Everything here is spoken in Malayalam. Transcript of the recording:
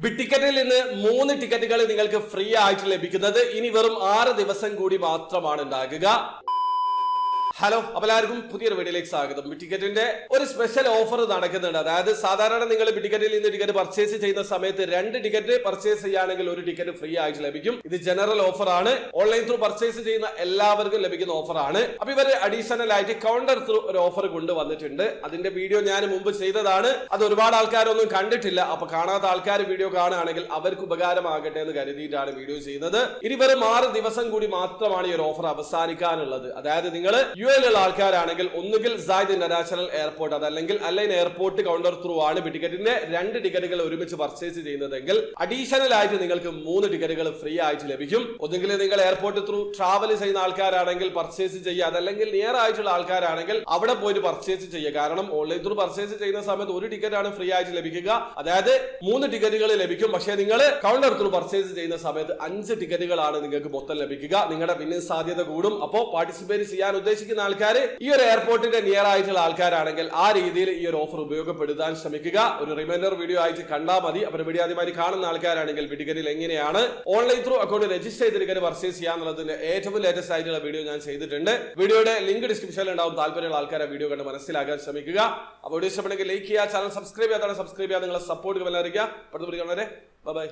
ടിക്കറ്റിൽ നിന്ന് 3 ടിക്കറ്റുകൾ നിങ്ങൾക്ക് ഫ്രീ ആയിട്ട് ലഭിക്കുന്നത് ഇനി വെറും 6 ദിവസം കൂടി മാത്രമാണ് ഉണ്ടാകുക. ഹലോ, അപ്പോൾ എല്ലാവർക്കും പുതിയൊരു വീഡിയോയിലേക്ക് സ്വാഗതം. ടിക്കറ്റിന്റെ ഒരു സ്പെഷ്യൽ ഓഫർ നടക്കുന്നുണ്ട്. അതായത് സാധാരണ നിങ്ങൾ ടിക്കറ്റിൽ നിന്ന് ടിക്കറ്റ് പർച്ചേസ് ചെയ്യുന്ന സമയത്ത് 2 ടിക്കറ്റ് പർച്ചേസ് ചെയ്യുകയാണെങ്കിൽ 1 ടിക്കറ്റ് ഫ്രീ ആയിട്ട് ലഭിക്കും. ഇത് ജനറൽ ഓഫർ ആണ്. ഓൺലൈൻ ത്രൂ പർച്ചേസ് ചെയ്യുന്ന എല്ലാവർക്കും ലഭിക്കുന്ന ഓഫർ ആണ്. അപ്പൊ ഇവര് അഡീഷണൽ ആയിട്ട് കൗണ്ടർ ത്രൂ ഒരു ഓഫർ കൊണ്ടുവന്നിട്ടുണ്ട്. അതിന്റെ വീഡിയോ ഞാൻ മുമ്പ് ചെയ്തതാണ്. അത് ഒരുപാട് ആൾക്കാരൊന്നും കണ്ടിട്ടില്ല. അപ്പൊ കാണാത്ത ആൾക്കാർ വീഡിയോ കാണുകയാണെങ്കിൽ അവർക്ക് ഉപകാരമാകട്ടെ എന്ന് കരുതിയിട്ടാണ് വീഡിയോ ചെയ്യുന്നത്. ഇനി വെറും 6 ദിവസം കൂടി മാത്രമാണ് ഈ ഒരു ഓഫർ അവസാനിക്കാനുള്ളത്. അതായത് നിങ്ങൾ യുഎയിലുള്ള ആൾക്കാരാണെങ്കിൽ ഒന്നുകിൽ സായിദ് ഇന്റർനാഷണൽ എയർപോർട്ട് അതല്ലെങ്കിൽ അലൈൻ എയർപോർട്ട് കൗണ്ടർ ത്രൂ ആണ് ടിക്കറ്റിന്റെ 2 ടിക്കറ്റുകൾ ഒരുമിച്ച് പർച്ചേസ് ചെയ്യുന്നതെങ്കിൽ അഡീഷണൽ ആയിട്ട് നിങ്ങൾക്ക് 3 ടിക്കറ്റുകൾ ഫ്രീ ആയിട്ട് ലഭിക്കും. ഒന്നുകിൽ നിങ്ങൾ എയർപോർട്ട് ത്രൂ ട്രാവൽ ചെയ്യുന്ന ആൾക്കാരാണെങ്കിൽ പർച്ചേസ് ചെയ്യുക, അതല്ലെങ്കിൽ നിയർ ആയിട്ടുള്ള ആൾക്കാരാണെങ്കിൽ അവിടെ പോയിട്ട് പർച്ചേസ് ചെയ്യുക. കാരണം ഓൺലൈൻ ത്രൂ പർച്ചേസ് ചെയ്യുന്ന സമയത്ത് 1 ടിക്കറ്റ് ആണ് ഫ്രീ ആയിട്ട് ലഭിക്കുക. അതായത് 3 ടിക്കറ്റുകൾ ലഭിക്കും. പക്ഷേ നിങ്ങൾ കൗണ്ടർ ത്രൂ പർച്ചേസ് ചെയ്യുന്ന സമയത്ത് 5 ടിക്കറ്റുകളാണ് നിങ്ങൾക്ക് മൊത്തം ലഭിക്കുക. നിങ്ങളുടെ വിന്നിംഗ് സാധ്യത കൂടും. അപ്പോൾ പാർട്ടിസിപ്പേറ്റ് ചെയ്യാൻ ഉദ്ദേശിക്കുന്ന ആൾക്കാർ ഈ ഒരു എയർപോർട്ടിന്റെ നിയർ ആയിട്ടുള്ള ആൾക്കാരാണെങ്കിൽ ആ രീതിയിൽ ഈ ഒരു ഓഫർ ഉപയോഗപ്പെടുത്താൻ ശ്രമിക്കുക. ഒരു റിമൈൻഡർ വീഡിയോ ആയിട്ട് കണ്ടാൽ മതി. അപ്പോൾ വീഡിയോ ആദ്യമായി കാണുന്ന ആൾക്കാരാണെങ്കിൽ ടിക്കറ്റിൽ എങ്ങനെയാണ് ഓൺലൈൻ ത്രൂ അക്കൗണ്ട് രജിസ്റ്റർ ചെയ്ത് ടിക്കറ്റ് പർച്ചേസ് ചെയ്യാന്നുള്ളതിന്റെ ഏറ്റവും ലേറ്റസ്റ്റ് ആയിട്ടുള്ള വീഡിയോ ഞാൻ ചെയ്തിട്ടുണ്ട്. വീഡിയോയുടെ ലിങ്ക് ഡിസ്ക്രിപ്ഷനിൽ ഉണ്ടാവും. താല്പര്യമുള്ള ആൾക്കാരെ വീഡിയോ കണ്ട് മനസ്സിലാക്കാൻ ശ്രമിക്കുക. അപ്പോൾ വീഡിയോ ഇഷ്ടപ്പെടുമെങ്കിൽ ലൈക്ക് ചെയ്യുക, ചാനൽ സബ്സ്ക്രൈബ് ചെയ്യാതെ സബ്സ്ക്രൈബ് ചെയ്യാൻ നിങ്ങളെ സപ്പോർട്ട് അറിയിക്കുക. അടുത്ത വീഡിയോ കാണുന്നവരെ ബൈ.